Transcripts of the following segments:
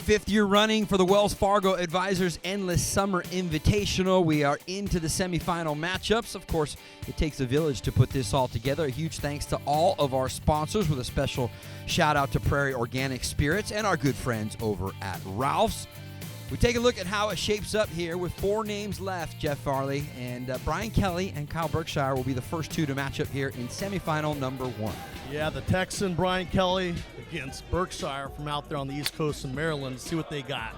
Fifth year running for the Wells Fargo Advisors Endless Summer Invitational. We are into the semifinal matchups. Of course, it takes a village to put this all together. A huge thanks to all of our sponsors, with a special shout out to Prairie Organic Spirits and our good friends over at Ralph's. We take a look at how it shapes up here with 4 names left, Jeff Farley, and Brian Kelly and Kyle Berkshire will be the first 2 to match up here in semifinal number 1. Yeah, the Texan Brian Kelly against Berkshire from out there on the East Coast of Maryland. See what they got.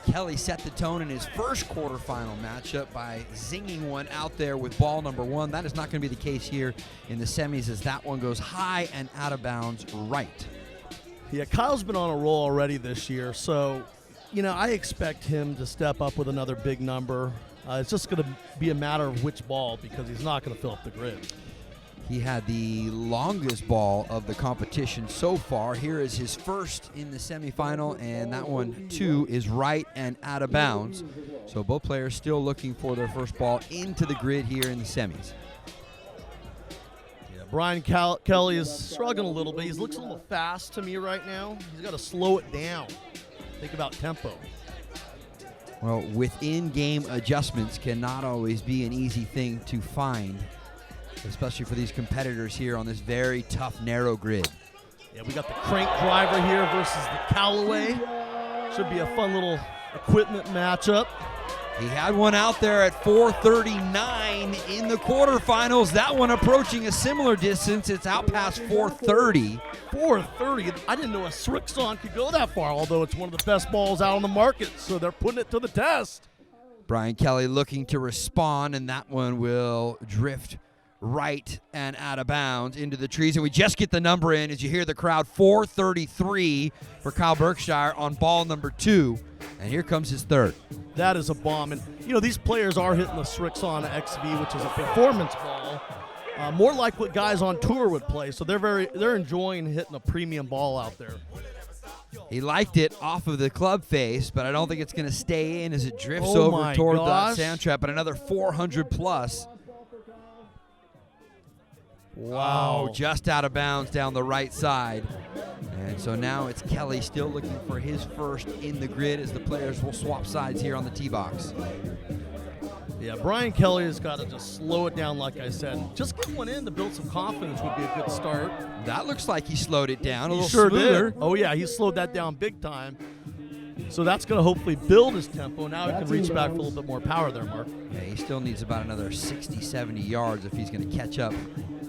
Kelly set the tone in his first quarterfinal matchup by zinging one out there with ball number 1. That is not going to be the case here in the semis, as that one goes high and out of bounds right. Yeah, Kyle's been on a roll already this year, so I expect him to step up with another big number. It's just going to be a matter of which ball, because he's not going to fill up the grid. He had the longest ball of the competition so far. Here is his first in the semifinal, and that one, too, is right and out of bounds. So both players still looking for their first ball into the grid here in the semis. Yeah, Brian Kelly is struggling a little bit. He looks a little fast to me right now. He's got to slow it down. Think about tempo. Well, within-game adjustments cannot always be an easy thing to find, especially for these competitors here on this very tough, narrow grid. Yeah, we got the crank driver here versus the Callaway. Should be a fun little equipment matchup. He had one out there at 439 in the quarterfinals. That one approaching a similar distance. It's out past 430. 430. I didn't know a Srixon could go that far, although it's one of the best balls out on the market, so they're putting it to the test. Brian Kelly looking to respond, and that one will drift right and out of bounds into the trees. And we just get the number in as you hear the crowd. 433 for Kyle Berkshire on ball number 2. And here comes his third. That is a bomb. And, these players are hitting the Srixon XV, which is a performance ball, more like what guys on tour would play. So they're enjoying hitting a premium ball out there. He liked it off of the club face, but I don't think it's going to stay in as it drifts over toward the sand trap. But another 400 plus. Wow, just out of bounds down the right side. And so now it's Kelly still looking for his first in the grid, as the players will swap sides here on the tee box. Yeah, Brian Kelly has got to just slow it down, like I said. Just get one in to build some confidence would be a good start. That looks like he slowed it down a He little sure smoother. did. Oh, yeah, he slowed that down big time. So that's going to hopefully build his tempo. Now he can reach back for a little bit more power there, Mark. Yeah, he still needs about another 60, 70 yards if he's going to catch up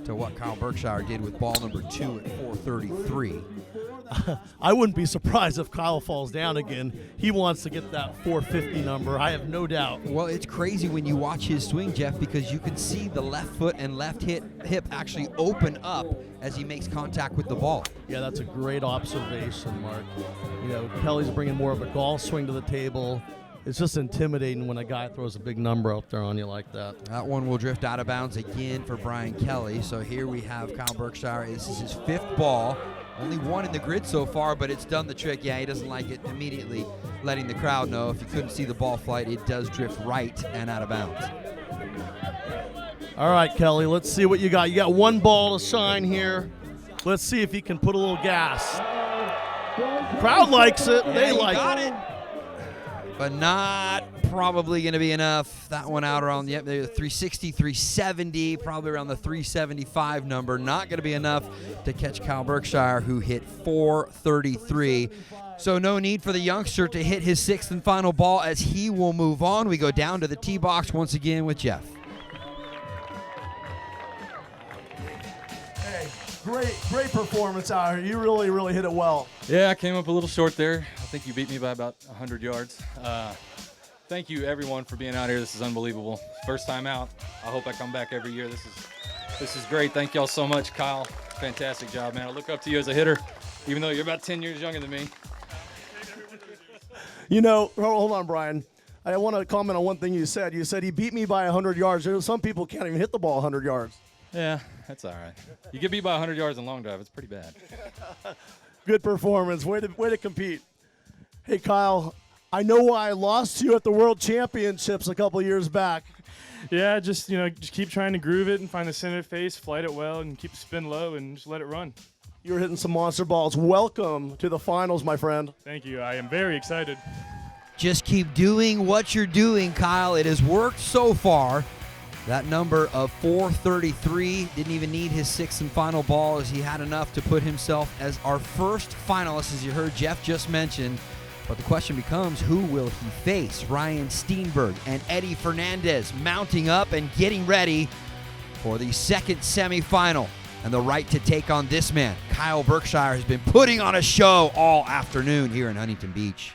to what Kyle Berkshire did with ball number 2 at 433. I wouldn't be surprised if Kyle falls down again. He wants to get that 450 number, I have no doubt. Well, it's crazy when you watch his swing, Jeff, because you can see the left foot and left hip actually open up as he makes contact with the ball. Yeah, that's a great observation, Mark. Kelly's bringing more of a golf swing to the table. It's just intimidating when a guy throws a big number out there on you like that. That one will drift out of bounds again for Brian Kelly. So here we have Kyle Berkshire. This is his 5th ball. Only 1 in the grid so far, but it's done the trick. Yeah, he doesn't like it, immediately letting the crowd know. If you couldn't see the ball flight, it does drift right and out of bounds. All right, Kelly, let's see what you got. You got 1 ball to shine here. Let's see if he can put a little gas. Crowd likes it. Yeah, they like it. But not probably going to be enough. That one out around the 360, 370, probably around the 375 number. Not going to be enough to catch Kyle Berkshire, who hit 433. So no need for the youngster to hit his 6th and final ball, as he will move on. We go down to the tee box once again with Jeff. Great performance out here. You really hit it well. Yeah, I came up a little short there. I think you beat me by about 100 yards. Thank you, everyone, for being out here. This is unbelievable. First time out. I hope I come back every year. This is great. Thank y'all so much, Kyle. Fantastic job, man. I look up to you as a hitter, even though you're about 10 years younger than me. Hold on, Brian. I want to comment on one thing you said. You said he beat me by 100 yards. Some people can't even hit the ball 100 yards. Yeah, that's all right. You get beat by 100 yards in long drive. It's pretty bad. Good performance. Way to compete. Hey, Kyle, I know why I lost to you at the World Championships a couple years back. Yeah, just keep trying to groove it and find the center face, flight it well, and keep the spin low and just let it run. You're hitting some monster balls. Welcome to the finals, my friend. Thank you. I am very excited. Just keep doing what you're doing, Kyle. It has worked so far. That number of 433 didn't even need his sixth and final ball, as he had enough to put himself as our first finalist, as you heard Jeff just mention. But the question becomes, who will he face? Ryan Steenberg and Eddie Fernandez mounting up and getting ready for the second semifinal. And the right to take on this man. Kyle Berkshire has been putting on a show all afternoon here in Huntington Beach.